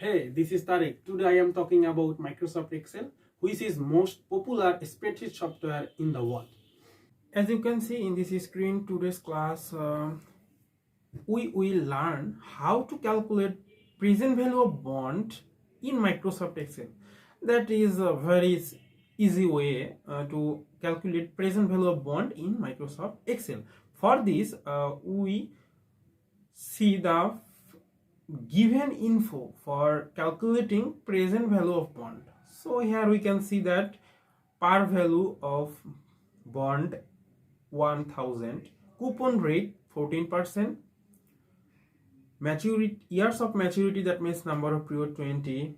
Hey, this is Tariq. Today I am talking about Microsoft Excel, which is most popular spreadsheet software in the world. As you can see in this screen, today's class, we will learn how to calculate present value of bond in Microsoft Excel. That is a very easy way to calculate present value of bond in Microsoft Excel. For this, we see the given info for calculating present value of bond. So here we can see that par value of bond 1000, coupon rate 14%, maturity years of maturity, that means number of period 20,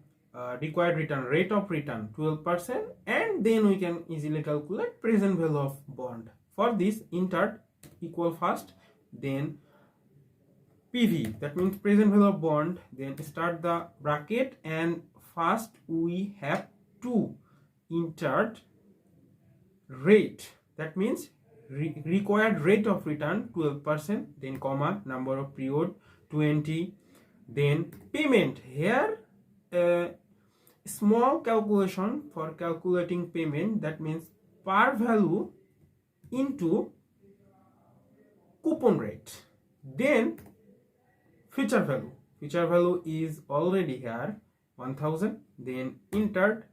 required return rate of return 12%, and then we can easily calculate present value of bond. For this, insert equal first, then PV, that means present value of bond, then start the bracket, and first we have to insert rate, that means required rate of return 12%, then comma, number of period 20, then payment. Here small calculation for calculating payment, that means par value into coupon rate, then future value is already here 1000, then insert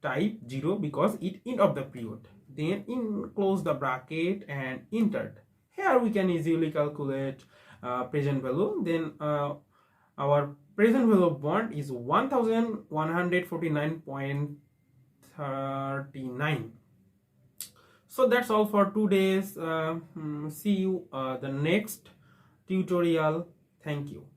type 0 because it end of the period, then close the bracket and insert. Here we can easily calculate present value. Then our present value of bond is 1149.39. So that's all for today's. See you the next tutorial. Thank you.